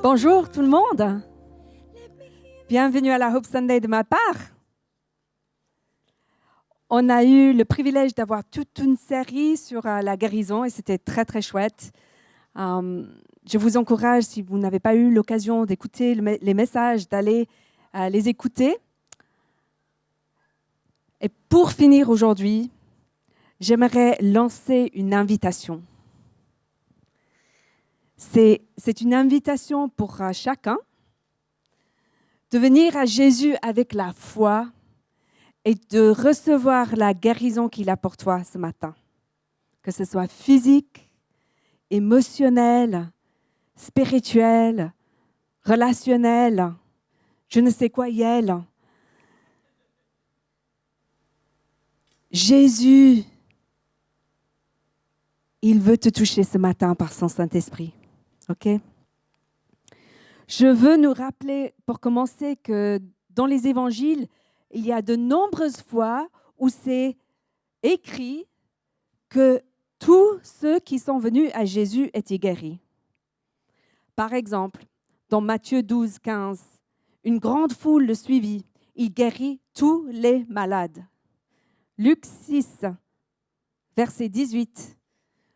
Bonjour tout le monde. Bienvenue à la Hope Sunday de ma part. On a eu le privilège d'avoir toute une série sur la guérison et c'était très très chouette. Je vous encourage, si vous n'avez pas eu l'occasion d'écouter les messages, d'aller les écouter. Et pour finir aujourd'hui, j'aimerais lancer une invitation. C'est une invitation pour chacun de venir à Jésus avec la foi et de recevoir la guérison qu'il a pour toi ce matin. Que ce soit physique, émotionnel, spirituel, relationnel, je ne sais quoi, Yel. Jésus, il veut te toucher ce matin par son Saint-Esprit. OK? Je veux nous rappeler, pour commencer, que dans les évangiles, il y a de nombreuses fois où c'est écrit que tous ceux qui sont venus à Jésus étaient guéris. Par exemple, dans Matthieu 12, 15, une grande foule le suivit. Il guérit tous les malades. Luc 6, verset 18,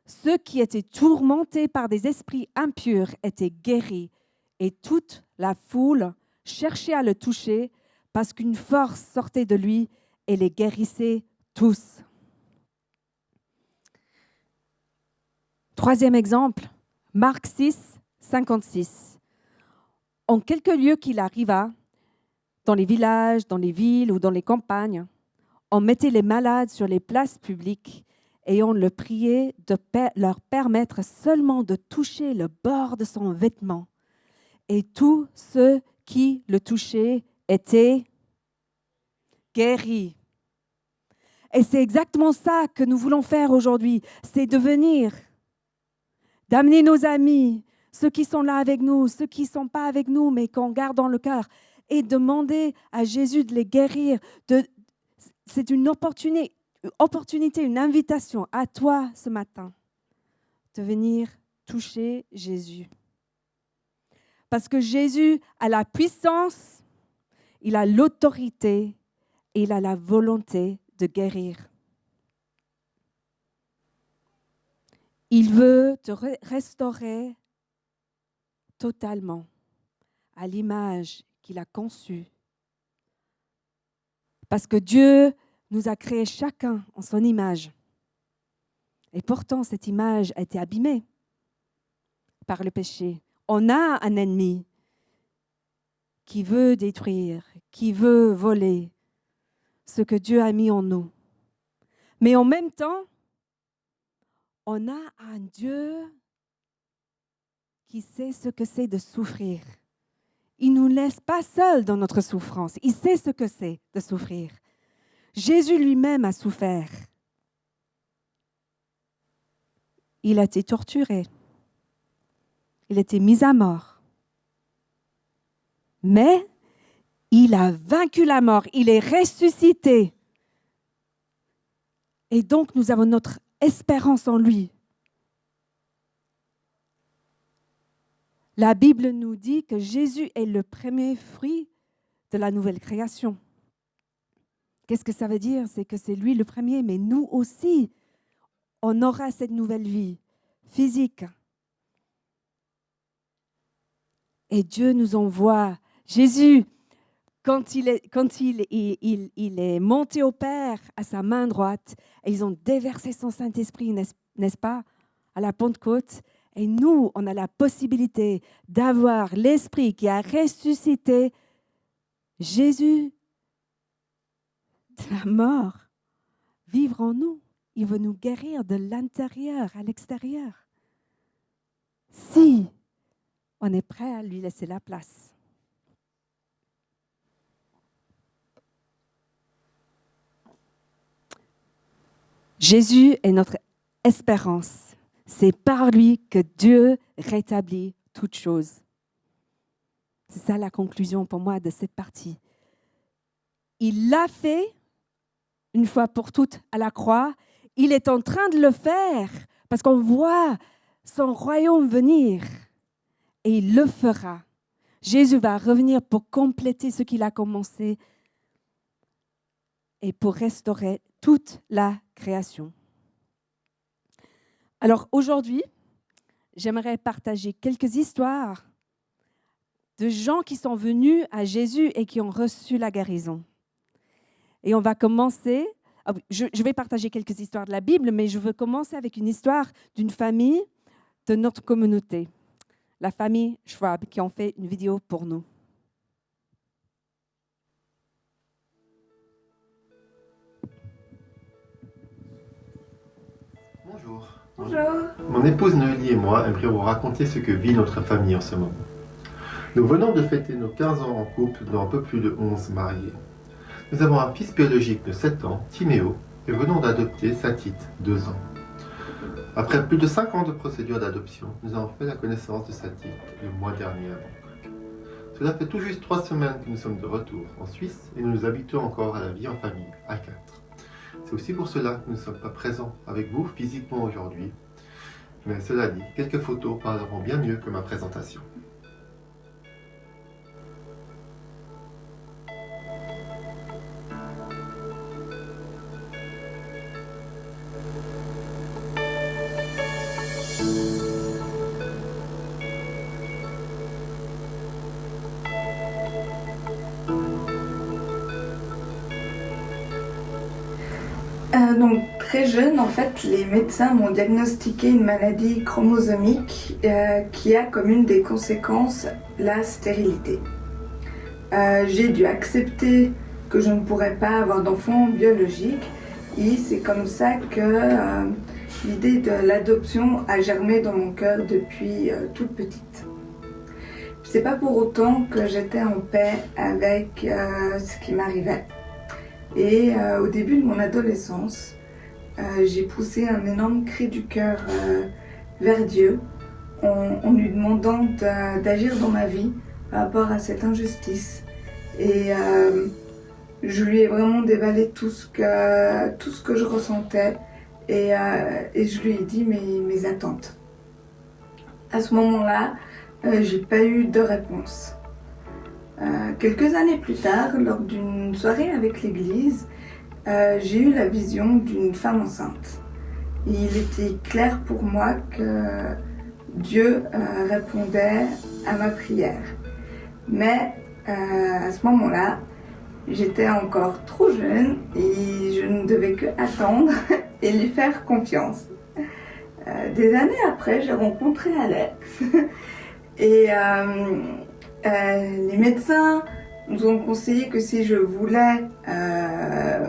ceux qui étaient tourmentés par des esprits impurs étaient guéris et toute la foule cherchait à le toucher parce qu'une force sortait de lui et les guérissait tous. Troisième exemple, Marc 6, 56. En quelques lieux qu'il arriva, dans les villages, dans les villes ou dans les campagnes, on mettait les malades sur les places publiques et on le priait de leur permettre seulement de toucher le bord de son vêtement. Et tous ceux qui le touchaient étaient guéris. Et c'est exactement ça que nous voulons faire aujourd'hui, c'est de venir, d'amener nos amis, ceux qui sont là avec nous, ceux qui ne sont pas avec nous, mais qu'on garde dans le cœur, et demander à Jésus de les guérir. C'est une opportunité, une invitation à toi ce matin de venir toucher Jésus. Parce que Jésus a la puissance, il a l'autorité et il a la volonté de guérir. Il veut te restaurer totalement à l'image qu'il a conçue. Parce que Dieu nous a créés chacun en son image. Et pourtant, cette image a été abîmée par le péché. On a un ennemi qui veut détruire, qui veut voler ce que Dieu a mis en nous. Mais en même temps, on a un Dieu qui sait ce que c'est de souffrir. Il ne nous laisse pas seuls dans notre souffrance. Il sait ce que c'est de souffrir. Jésus lui-même a souffert. Il a été torturé. Il a été mis à mort. Mais il a vaincu la mort. Il est ressuscité. Et donc, nous avons notre espérance en lui. La Bible nous dit que Jésus est le premier fruit de la nouvelle création. Qu'est-ce que ça veut dire? C'est que c'est lui le premier, mais nous aussi, on aura cette nouvelle vie physique. Et Dieu nous envoie. Jésus, quand il est monté au Père à sa main droite, et ils ont déversé son Saint-Esprit, n'est-ce pas, à la Pentecôte. Et nous, on a la possibilité d'avoir l'Esprit qui a ressuscité Jésus de la mort, vivre en nous. Il veut nous guérir de l'intérieur à l'extérieur. Si on est prêt à lui laisser la place. Jésus est notre espérance. C'est par lui que Dieu rétablit toutes choses. C'est ça la conclusion pour moi de cette partie. Il l'a fait une fois pour toutes à la croix. Il est en train de le faire parce qu'on voit son royaume venir. et il le fera. Jésus va revenir pour compléter ce qu'il a commencé et pour restaurer toute la création. Alors aujourd'hui, j'aimerais partager quelques histoires de gens qui sont venus à Jésus et qui ont reçu la guérison. Et on va commencer, je vais partager quelques histoires de la Bible, mais je veux commencer avec une histoire d'une famille de notre communauté, la famille Schwab, qui ont fait une vidéo pour nous. Bonjour. Bonjour. Mon épouse Noélie et moi aimerions vous raconter ce que vit notre famille en ce moment. Nous venons de fêter nos 15 ans en couple, dont un peu plus de 11 mariés. Nous avons un fils biologique de 7 ans, Timéo, et venons d'adopter Satit, 2 ans. Après plus de 5 ans de procédure d'adoption, nous avons fait la connaissance de Satit le mois dernier à Bangkok. Cela fait tout juste 3 semaines que nous sommes de retour en Suisse et nous nous habituons encore à la vie en famille, à 4. C'est aussi pour cela que nous ne sommes pas présents avec vous physiquement aujourd'hui. Mais cela dit, quelques photos parleront bien mieux que ma présentation. Donc très jeune, en fait, les médecins m'ont diagnostiqué une maladie chromosomique qui a comme une des conséquences la stérilité. J'ai dû accepter que je ne pourrais pas avoir d'enfant biologique et c'est comme ça que l'idée de l'adoption a germé dans mon cœur depuis toute petite. C'est pas pour autant que j'étais en paix avec ce qui m'arrivait. Et au début de mon adolescence, j'ai poussé un énorme cri du cœur vers Dieu en lui demandant d'agir dans ma vie par rapport à cette injustice. Et je lui ai vraiment dévalé tout ce que je ressentais et je lui ai dit mes attentes. À ce moment-là, j'ai pas eu de réponse. Quelques années plus tard, lors d'une soirée avec l'église, j'ai eu la vision d'une femme enceinte. Et il était clair pour moi que Dieu répondait à ma prière. Mais à ce moment-là, j'étais encore trop jeune et je ne devais que attendre et lui faire confiance. Des années après, j'ai rencontré Alex et les médecins nous ont conseillé que si je voulais,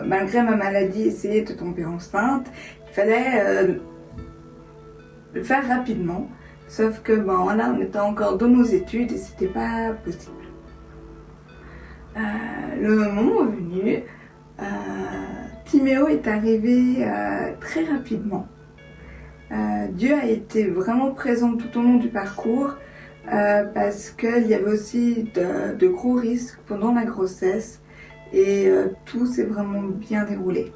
malgré ma maladie, essayer de tomber enceinte, il fallait le faire rapidement. Sauf que voilà, on était encore dans nos études et c'était pas possible. Le moment venu, Timéo est arrivé très rapidement. Dieu a été vraiment présent tout au long du parcours. Parce qu'il y avait aussi de gros risques pendant la grossesse et tout s'est vraiment bien déroulé.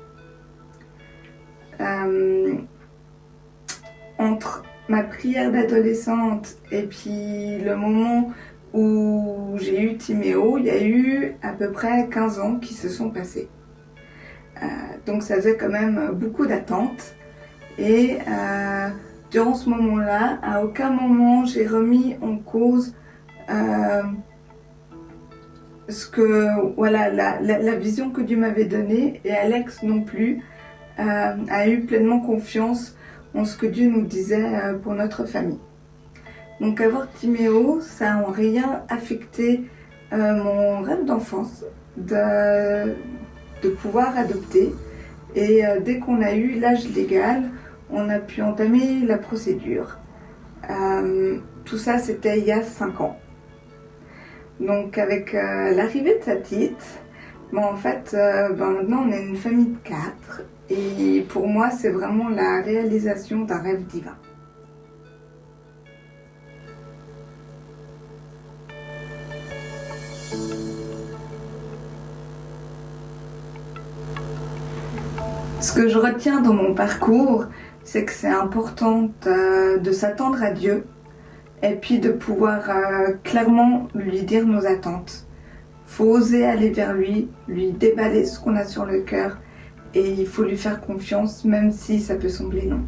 Entre ma prière d'adolescente et puis le moment où j'ai eu Timéo, il y a eu à peu près 15 ans qui se sont passés. Donc ça faisait quand même beaucoup d'attentes et durant ce moment-là, à aucun moment j'ai remis en cause la vision que Dieu m'avait donnée et Alex non plus a eu pleinement confiance en ce que Dieu nous disait pour notre famille. Donc avoir Timéo, ça n'a en rien affecté mon rêve d'enfance de pouvoir adopter et dès qu'on a eu l'âge légal, on a pu entamer la procédure. Tout ça, c'était il y a 5 ans. Donc avec l'arrivée de Satit, en fait, maintenant on est une famille de 4. Et pour moi, c'est vraiment la réalisation d'un rêve divin. Ce que je retiens dans mon parcours, c'est que c'est important de s'attendre à Dieu, et puis de pouvoir clairement lui dire nos attentes. Faut oser aller vers lui déballer ce qu'on a sur le cœur, et il faut lui faire confiance, même si ça peut sembler non.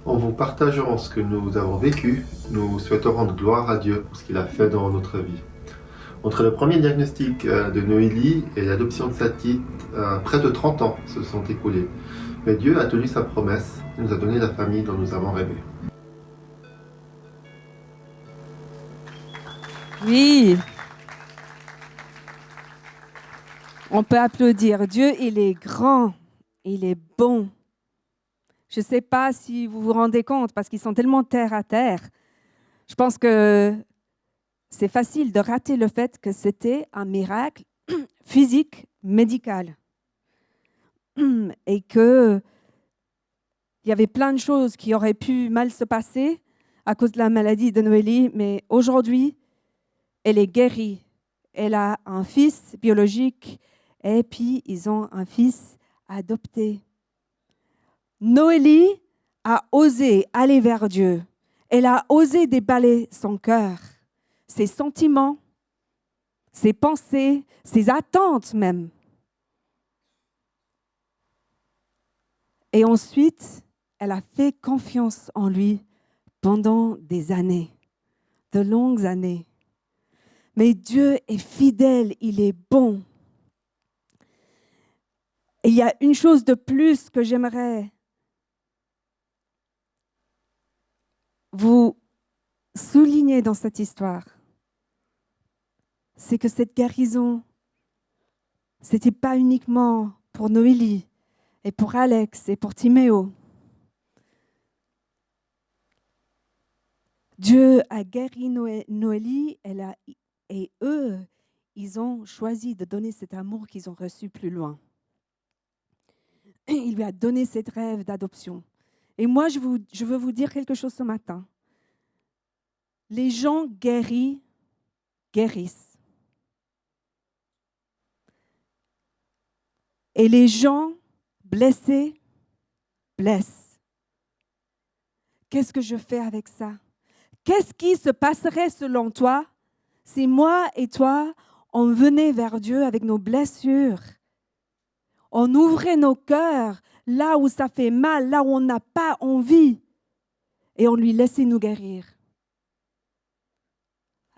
En vous partageant ce que nous avons vécu, nous souhaitons rendre gloire à Dieu pour ce qu'il a fait dans notre vie. Entre le premier diagnostic de Noélie et l'adoption de sa petite, près de 30 ans se sont écoulés. Mais Dieu a tenu sa promesse et nous a donné la famille dont nous avons rêvé. Oui. On peut applaudir. Dieu, il est grand, il est bon. Je ne sais pas si vous vous rendez compte, parce qu'ils sont tellement terre à terre. Je pense que c'est facile de rater le fait que c'était un miracle physique, médical. Et qu'il y avait plein de choses qui auraient pu mal se passer à cause de la maladie de Noélie, mais aujourd'hui, elle est guérie. Elle a un fils biologique et puis ils ont un fils adopté. Noélie a osé aller vers Dieu. Elle a osé déballer son cœur, ses sentiments, ses pensées, ses attentes même. Et ensuite, elle a fait confiance en lui pendant des années, de longues années. Mais Dieu est fidèle, il est bon. Et il y a une chose de plus que j'aimerais vous souligner dans cette histoire. C'est que cette guérison, ce n'était pas uniquement pour Noélie et pour Alex et pour Timéo. Dieu a guéri Noélie et eux, ils ont choisi de donner cet amour qu'ils ont reçu plus loin. Il lui a donné cette rêve d'adoption. Et moi, je veux vous dire quelque chose ce matin. Les gens guéris guérissent. Et les gens blessés blessent. Qu'est-ce que je fais avec ça? Qu'est-ce qui se passerait selon toi si moi et toi, on venait vers Dieu avec nos blessures? On ouvrait nos cœurs là où ça fait mal, là où on n'a pas envie, et on lui laissait nous guérir.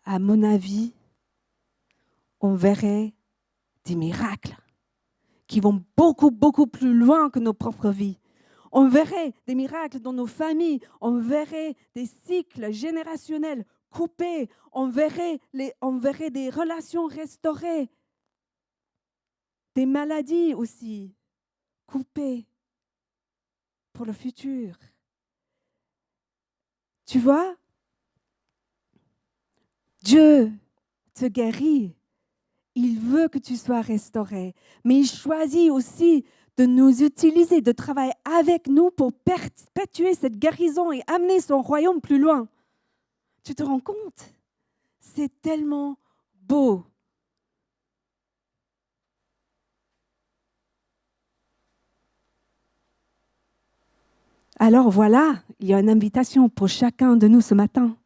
À mon avis, on verrait des miracles qui vont beaucoup, beaucoup plus loin que nos propres vies. On verrait des miracles dans nos familles, on verrait des cycles générationnels coupés, on verrait des relations restaurées, des maladies aussi coupées pour le futur. Tu vois, Dieu te guérit. Il veut que tu sois restauré, mais il choisit aussi de nous utiliser, de travailler avec nous pour perpétuer cette guérison et amener son royaume plus loin. Tu te rends compte? C'est tellement beau. Alors voilà, il y a une invitation pour chacun de nous ce matin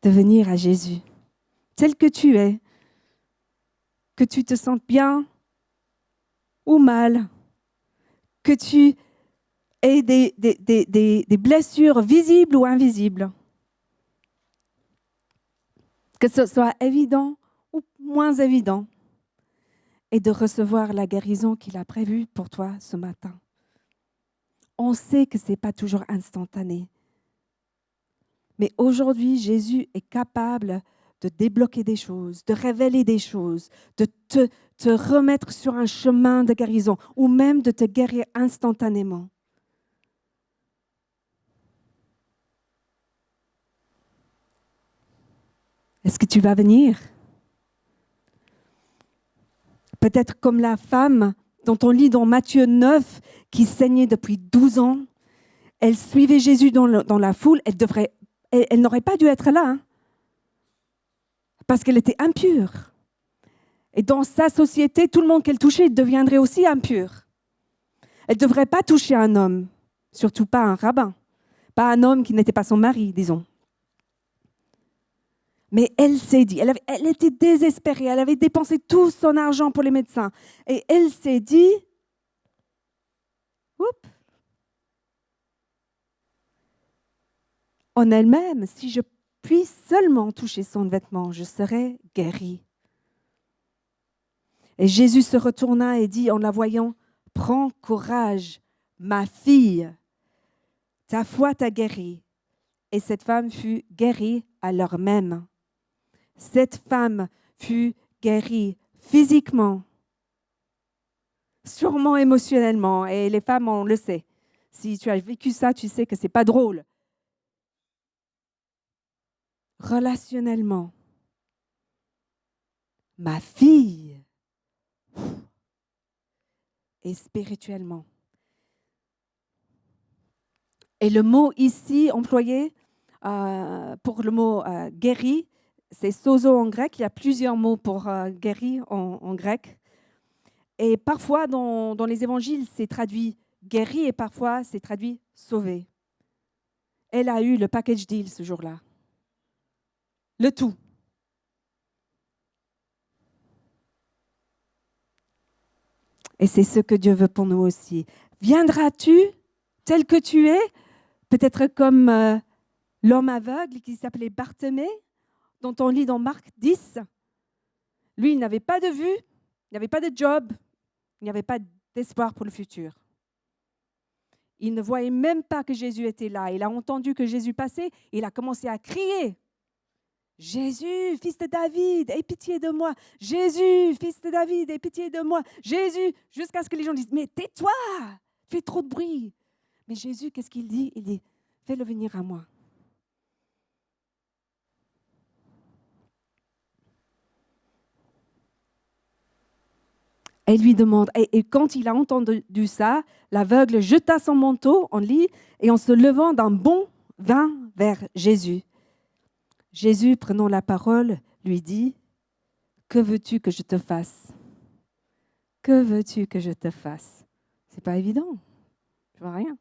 de venir à Jésus, tel que tu es, que tu te sentes bien ou mal, que tu aies des blessures visibles ou invisibles, que ce soit évident ou moins évident, et de recevoir la guérison qu'il a prévue pour toi ce matin. On sait que ce n'est pas toujours instantané. Mais aujourd'hui, Jésus est capable de débloquer des choses, de révéler des choses, de te remettre sur un chemin de guérison ou même de te guérir instantanément. Est-ce que tu vas venir? Peut-être comme la femme dont on lit dans Matthieu 9, qui saignait depuis 12 ans. Elle suivait Jésus dans la foule. Elle n'aurait pas dû être là, hein, parce qu'elle était impure. Et dans sa société, tout le monde qu'elle touchait deviendrait aussi impur. Elle ne devrait pas toucher un homme, surtout pas un rabbin, pas un homme qui n'était pas son mari, disons. Mais elle s'est dit, elle était désespérée, elle avait dépensé tout son argent pour les médecins. Et elle s'est dit, oups, en elle-même, si je puis seulement toucher son vêtement, je serai guérie. Et Jésus se retourna et dit en la voyant, « Prends courage, ma fille, ta foi t'a guérie. » Et cette femme fut guérie à l'heure même. Cette femme fut guérie physiquement, sûrement émotionnellement. Et les femmes, on le sait. Si tu as vécu ça, tu sais que ce n'est pas drôle. Relationnellement. Ma fille. Et spirituellement. Et le mot ici employé pour le mot guéri, c'est sozo en grec. Il y a plusieurs mots pour guéri en grec. Et parfois, dans les évangiles, c'est traduit guéri et parfois, c'est traduit sauvé. Elle a eu le package deal ce jour-là. Le tout. Et c'est ce que Dieu veut pour nous aussi. Viendras-tu tel que tu es, peut-être comme l'homme aveugle qui s'appelait Bartimée, dont on lit dans Marc 10. Lui, il n'avait pas de vue, il n'avait pas de job, il n'avait pas d'espoir pour le futur. Il ne voyait même pas que Jésus était là. Il a entendu que Jésus passait, et il a commencé à crier. Jésus, fils de David, aie pitié de moi. Jésus, fils de David, aie pitié de moi. Jésus, jusqu'à ce que les gens disent, mais tais-toi, tu fais trop de bruit. Mais Jésus, qu'est-ce qu'il dit? Il dit, fais-le venir à moi. Elle lui demande, et quand il a entendu ça, l'aveugle jeta son manteau, on lit, et en se levant d'un bond, vint vers Jésus. Jésus, prenant la parole, lui dit, « Que veux-tu que je te fasse? Que veux-tu que je te fasse ?» C'est pas évident, je vois rien.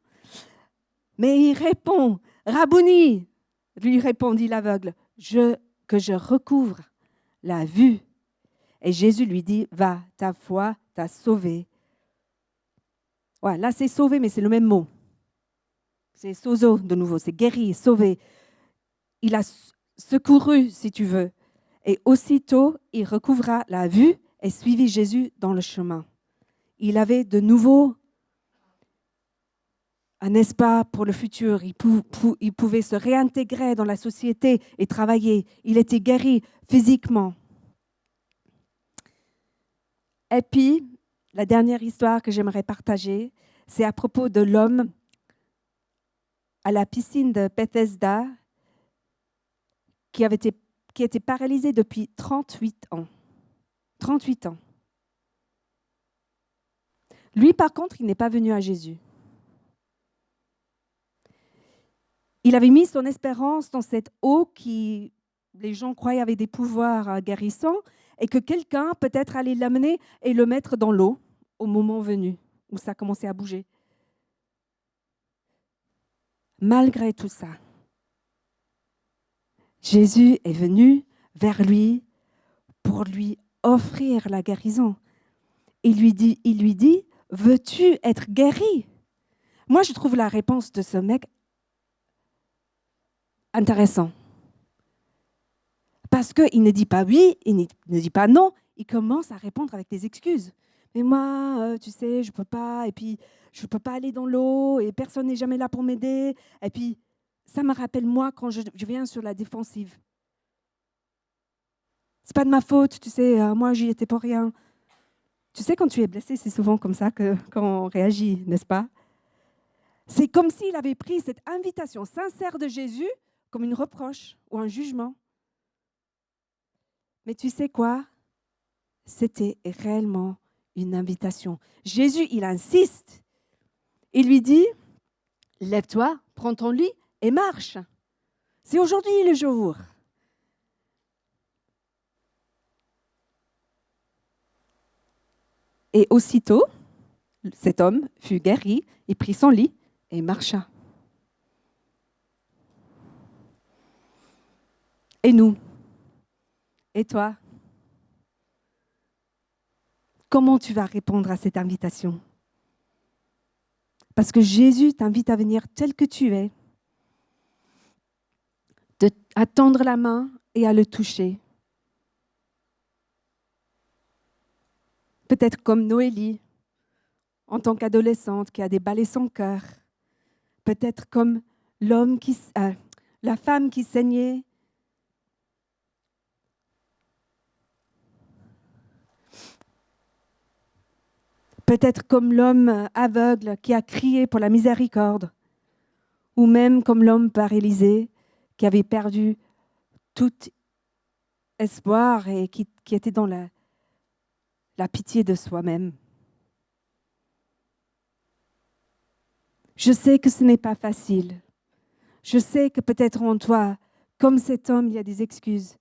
Mais il répond, « Rabouni !» lui répondit l'aveugle, « que je recouvre la vue. » Et Jésus lui dit, « Va, ta foi t'a sauvé. » Ouais, là, c'est sauvé, mais c'est le même mot. C'est sozo de nouveau, c'est guéri, sauvé. Il a secouru, si tu veux. Et aussitôt, il recouvra la vue et suivit Jésus dans le chemin. Il avait de nouveau un espoir pour le futur. Il pouvait se réintégrer dans la société et travailler. Il était guéri physiquement. Et puis, la dernière histoire que j'aimerais partager, c'est à propos de l'homme à la piscine de Bethesda qui était paralysé depuis 38 ans. 38 ans. Lui, par contre, il n'est pas venu à Jésus. Il avait mis son espérance dans cette eau qui, les gens croyaient, avait des pouvoirs guérissants et que quelqu'un peut-être allait l'amener et le mettre dans l'eau au moment venu où ça commençait à bouger. Malgré tout ça, Jésus est venu vers lui pour lui offrir la guérison. Il lui dit, « Veux-tu être guéri ?» Moi, je trouve la réponse de ce mec intéressant. Parce qu'il ne dit pas oui, il ne dit pas non, il commence à répondre avec des excuses. Mais moi, tu sais, je ne peux pas, et puis je ne peux pas aller dans l'eau, et personne n'est jamais là pour m'aider. Et puis, ça me rappelle moi quand je viens sur la défensive. C'est pas de ma faute, tu sais, moi, j'y étais pour rien. Tu sais, quand tu es blessé, c'est souvent comme ça qu'on réagit, n'est-ce pas? C'est comme s'il avait pris cette invitation sincère de Jésus comme une reproche ou un jugement. Mais tu sais quoi? C'était réellement une invitation. Jésus, il insiste. Il lui dit, « Lève-toi, prends ton lit et marche. » C'est aujourd'hui le jour. Et aussitôt, cet homme fut guéri, il prit son lit et marcha. Et nous, Et toi? Comment tu vas répondre à cette invitation? Parce que Jésus t'invite à venir tel que tu es, à tendre la main et à le toucher. Peut-être comme Noélie, en tant qu'adolescente, qui a déballé son cœur. Peut-être comme la femme qui saignait. Peut-être comme l'homme aveugle qui a crié pour la miséricorde. Ou même comme l'homme paralysé qui avait perdu tout espoir et qui était dans la pitié de soi-même. Je sais que ce n'est pas facile. Je sais que peut-être en toi, comme cet homme, il y a des excuses.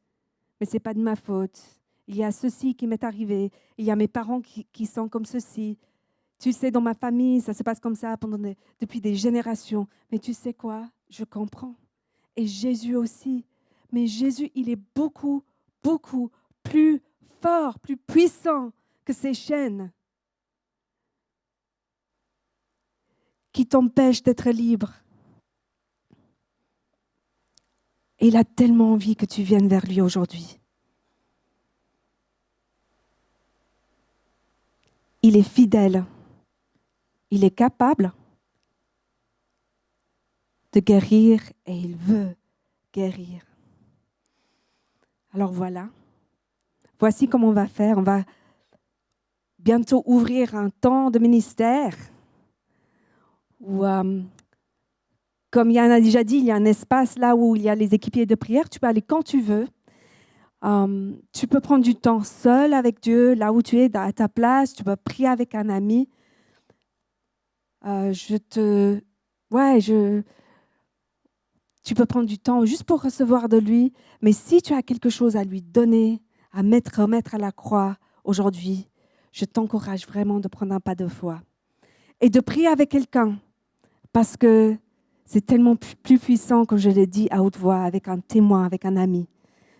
Mais ce n'est pas de ma faute. Il y a ceci qui m'est arrivé. Il y a mes parents qui sont comme ceci. Tu sais, dans ma famille, ça se passe comme ça depuis des générations. Mais tu sais quoi? Je comprends. Et Jésus aussi. Mais Jésus, il est beaucoup, beaucoup plus fort, plus puissant que ces chaînes qui t'empêchent d'être libre. Et il a tellement envie que tu viennes vers lui aujourd'hui. Il est fidèle. Il est capable de guérir et il veut guérir. Alors voilà. Voici comment on va faire. On va bientôt ouvrir un temps de ministère où, comme Yann a déjà dit, il y a un espace là où il y a les équipiers de prière. Tu peux aller quand tu veux. Tu peux prendre du temps seul avec Dieu, là où tu es, à ta place. Tu peux prier avec un ami. Tu peux prendre du temps juste pour recevoir de lui. Mais si tu as quelque chose à lui donner, à remettre à la croix aujourd'hui, je t'encourage vraiment de prendre un pas de foi. Et de prier avec quelqu'un. Parce que c'est tellement plus puissant, comme je l'ai dit à haute voix, avec un témoin, avec un ami,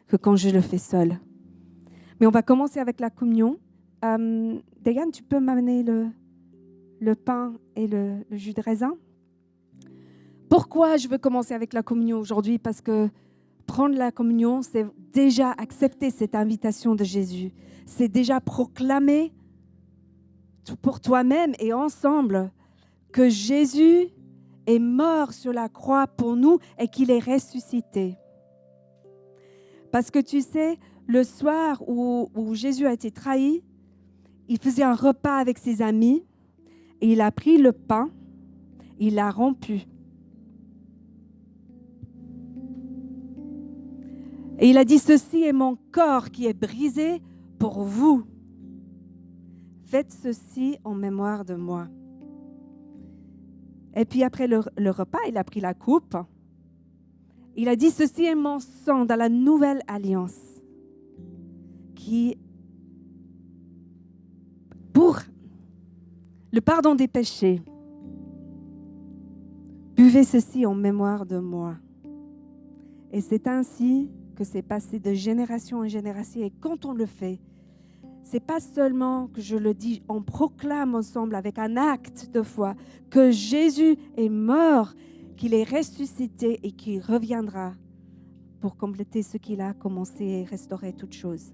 que quand je le fais seul. Mais on va commencer avec la communion. Dayan, tu peux m'amener le pain et le jus de raisin? Pourquoi je veux commencer avec la communion aujourd'hui? Parce que prendre la communion, c'est déjà accepter cette invitation de Jésus. C'est déjà proclamer pour toi-même et ensemble que Jésus est mort sur la croix pour nous et qu'il est ressuscité. Parce que tu sais, le soir où Jésus a été trahi, il faisait un repas avec ses amis et il a pris le pain, il l'a rompu. Et il a dit, ceci est mon corps qui est brisé pour vous. Faites ceci en mémoire de moi. Et puis après le repas, il a pris la coupe. Il a dit, ceci est mon sang dans la nouvelle alliance qui, pour le pardon des péchés, buvez ceci en mémoire de moi. Et c'est ainsi que c'est passé de génération en génération. Et quand on le fait, c'est pas seulement que je le dis, on proclame ensemble avec un acte de foi que Jésus est mort, qu'il est ressuscité et qu'il reviendra pour compléter ce qu'il a commencé et restaurer toutes choses.